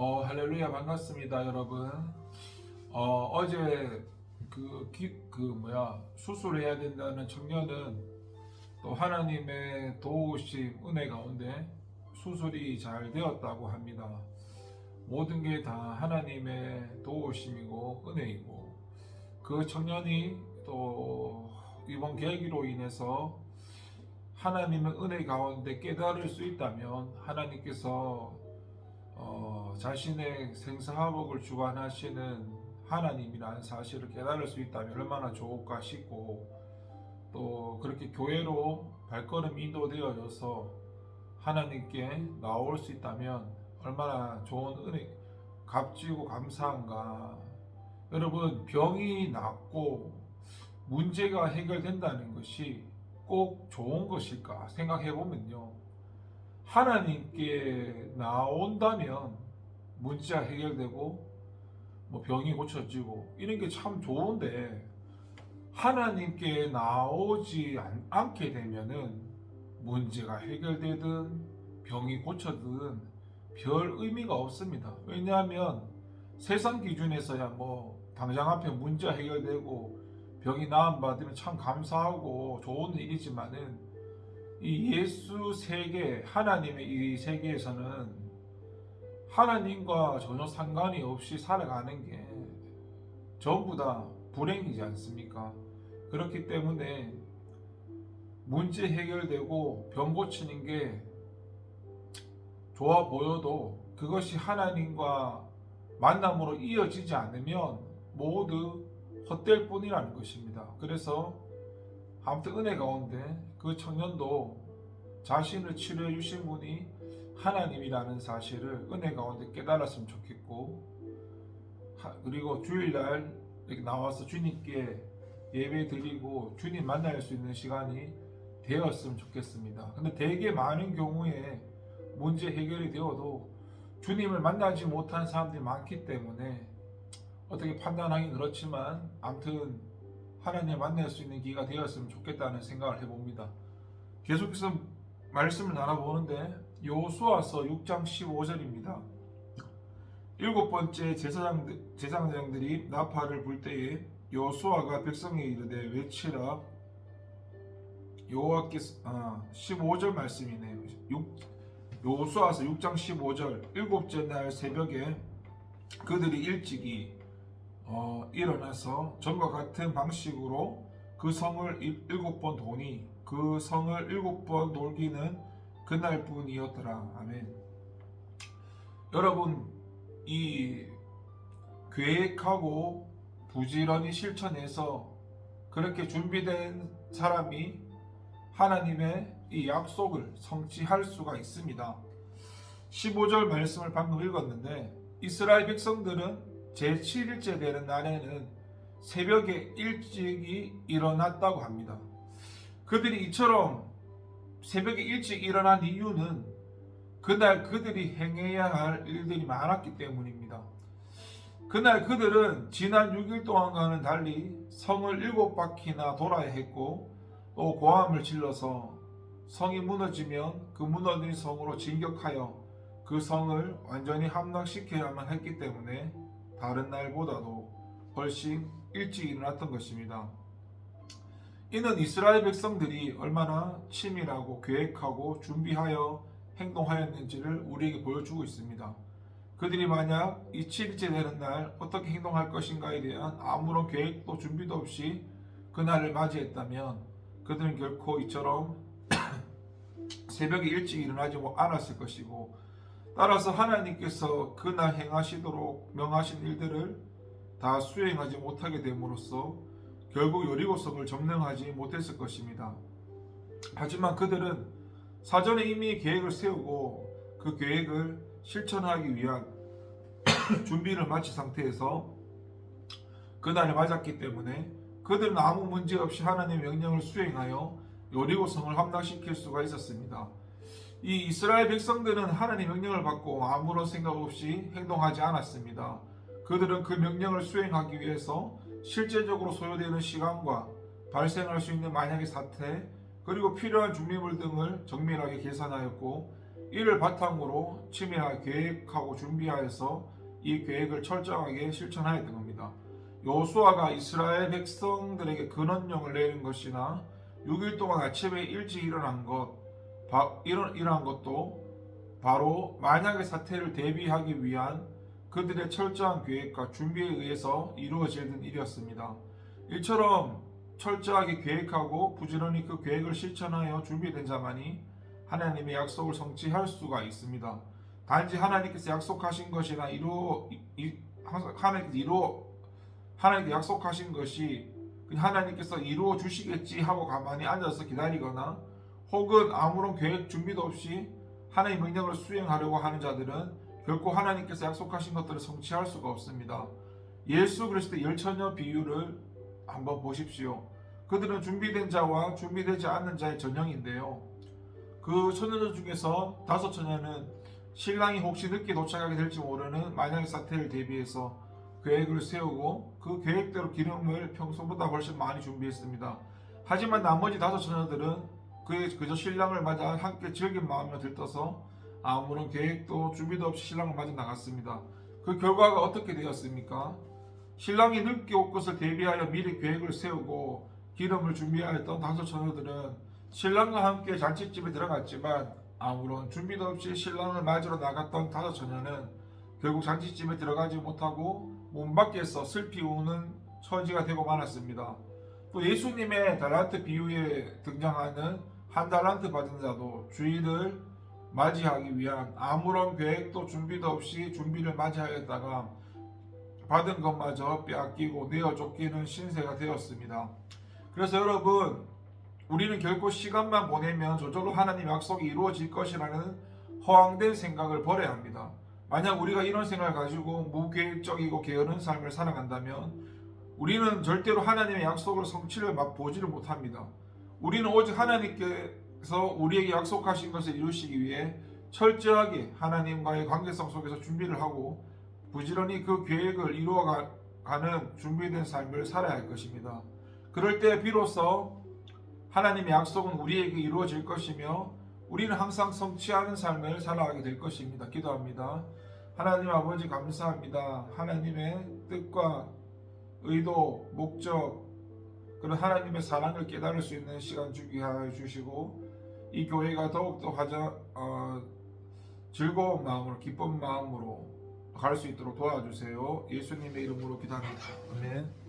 할렐루야 반갑습니다, 여러분. 어제 수술해야 된다는 청년은 또 하나님의 도우심 은혜 가운데 수술이 잘 되었다고 합니다. 모든 게 다 하나님의 도우심이고 은혜이고, 그 청년이 또 이번 계기로 인해서 하나님의 은혜 가운데 깨달을 수 있다면, 하나님께서 자신의 생사화복을 주관하시는 하나님이라는 사실을 깨달을 수 있다면 얼마나 좋을까 싶고, 또 그렇게 교회로 발걸음 인도되어져서 하나님께 나올 수 있다면 얼마나 좋은 은혜, 값지고 감사한가. 여러분, 병이 낫고 문제가 해결된다는 것이 꼭 좋은 것일까 생각해 보면요, 하나님께 나온다면 문제가 해결되고 병이 고쳐지고 이런 게 참 좋은데, 하나님께 나오지 않게 되면은 문제가 해결되든 병이 고쳐든 별 의미가 없습니다. 왜냐하면 세상 기준에서야 당장 앞에 문제가 해결되고 병이 나음받으면 참 감사하고 좋은 일이지만은, 이 예수 세계, 하나님의 이 세계에서는 하나님과 전혀 상관이 없이 살아가는 게 전부 다 불행이지 않습니까? 그렇기 때문에 문제 해결되고 병 고치는 게 좋아 보여도 그것이 하나님과 만남으로 이어지지 않으면 모두 헛될 뿐이라는 것입니다. 그래서 아무튼 은혜 가운데 그 청년도 자신을 치료해 주신 분이 하나님이라는 사실을 은혜 가운데 깨달았으면 좋겠고, 그리고 주일날 이렇게 나와서 주님께 예배 드리고 주님 만날 수 있는 시간이 되었으면 좋겠습니다. 근데 되게 많은 경우에 문제 해결이 되어도 주님을 만나지 못한 사람들이 많기 때문에 어떻게 판단하기 그렇지만, 아무튼 하나님 만날 수 있는 기회가 되었으면 좋겠다는 생각을 해봅니다. 계속해서 말씀을 나눠보는데, 여호수아서 6장 15절입니다. 일곱 번째 제사장들이 나팔을 불 때에 여호수아가 백성에 이르되 외치라. 여호와께서 15절 말씀이네요. 여호수아서 6장 15절. 일곱째 날 새벽에 그들이 일찍이 일어나서 전과 같은 방식으로 그 성을 7번 도니 그 성을 7번 돌기는 그날뿐이었더라. 아멘. 여러분, 이 계획하고 부지런히 실천해서 그렇게 준비된 사람이 하나님의 이 약속을 성취할 수가 있습니다. 15절 말씀을 방금 읽었는데, 이스라엘 백성들은 제7일째 되는 날에는 새벽에 일찍이 일어났다고 합니다. 그들이 이처럼 새벽에 일찍 일어난 이유는 그날 그들이 행해야 할 일들이 많았기 때문입니다. 그날 그들은 지난 6일 동안과는 달리 성을 7바퀴나 돌아야 했고, 또 고함을 질러서 성이 무너지면 그 무너진 성으로 진격하여 그 성을 완전히 함락시켜야만 했기 때문에 다른 날보다도 훨씬 일찍 일어났던 것입니다. 이는 이스라엘 백성들이 얼마나 치밀하고 계획하고 준비하여 행동하였는지를 우리에게 보여주고 있습니다. 그들이 만약 이 7일째 되는 날 어떻게 행동할 것인가에 대한 아무런 계획도 준비도 없이 그날을 맞이했다면 그들은 결코 이처럼 새벽에 일찍 일어나지 않았을 것이고, 따라서 하나님께서 그날 행하시도록 명하신 일들을 다 수행하지 못하게 됨으로써 결국 여리고성을 점령하지 못했을 것입니다. 하지만 그들은 사전에 이미 계획을 세우고 그 계획을 실천하기 위한 준비를 마친 상태에서 그날을 맞았기 때문에 그들은 아무 문제 없이 하나님의 명령을 수행하여 여리고성을 함락시킬 수가 있었습니다. 이 이스라엘 백성들은 하나님의 명령을 받고 아무런 생각 없이 행동하지 않았습니다. 그들은 그 명령을 수행하기 위해서 실제적으로 소요되는 시간과 발생할 수 있는 만약의 사태, 그리고 필요한 준비물 등을 정밀하게 계산하였고, 이를 바탕으로 치밀하게 계획하고 준비하여서 이 계획을 철저하게 실천해야 되는 겁니다. 여호수아가 이스라엘 백성들에게 근원령을 내린 것이나 6일 동안 아침에 일찍 일어난 것도 바로 만약의 사태를 대비하기 위한 그들의 철저한 계획과 준비에 의해서 이루어지는 일이었습니다. 이처럼 철저하게 계획하고 부지런히 그 계획을 실천하여 준비된 자만이 하나님의 약속을 성취할 수가 있습니다. 단지 하나님께서 약속하신 것이나 하나님께 약속하신 것이 하나님께서 이루어 주시겠지 하고 가만히 앉아서 기다리거나 혹은 아무런 계획 준비도 없이 하나님의 명령을 수행하려고 하는 자들은 결코 하나님께서 약속하신 것들을 성취할 수가 없습니다. 예수 그리스도의 열처녀 비유를 한번 보십시오. 그들은 준비된 자와 준비되지 않는 자의 전형인데요. 그 처녀들 중에서 5처녀는 신랑이 혹시 늦게 도착하게 될지 모르는 만약의 사태를 대비해서 계획을 세우고 그 계획대로 기름을 평소보다 훨씬 많이 준비했습니다. 하지만 나머지 5처녀들은 그저 신랑을 맞아 함께 즐긴 마음으로 들떠서 아무런 계획도 준비도 없이 신랑을 맞아 나갔습니다. 그 결과가 어떻게 되었습니까? 신랑이 늦게 올 것을 대비하여 미리 계획을 세우고 기름을 준비하였던 5처녀들은 신랑과 함께 잔치집에 들어갔지만 아무런 준비도 없이 신랑을 맞으러 나갔던 5처녀는 결국 잔치집에 들어가지 못하고 문 밖에서 슬피 우는 처지가 되고 말았습니다. 또 예수님의 달란트 비유에 등장하는 한 달란트 받은 자도 주일을 맞이하기 위한 아무런 계획도 준비도 없이 준비를 맞이하였다가 받은 것마저 빼앗기고 내어 쫓기는 신세가 되었습니다. 그래서 여러분, 우리는 결코 시간만 보내면 저절로 하나님의 약속이 이루어질 것이라는 허황된 생각을 버려야 합니다. 만약 우리가 이런 생각을 가지고 무계획적이고 게으른 삶을 살아간다면 우리는 절대로 하나님의 약속을 성취를 맛보지를 못합니다. 우리는 오직 하나님께서 우리에게 약속하신 것을 이루시기 위해 철저하게 하나님과의 관계성 속에서 준비를 하고 부지런히 그 계획을 이루어가는 준비된 삶을 살아야 할 것입니다. 그럴 때 비로소 하나님의 약속은 우리에게 이루어질 것이며 우리는 항상 성취하는 삶을 살아가게 될 것입니다. 기도합니다. 하나님 아버지 감사합니다. 하나님의 뜻과 의도, 목적, 그런 하나님의 사랑을 깨달을 수 있는 시간 주게 하여 주시고 이 교회가 더욱더 즐거운 마음으로 기쁜 마음으로 갈 수 있도록 도와주세요. 예수님의 이름으로 기도합니다. 아멘.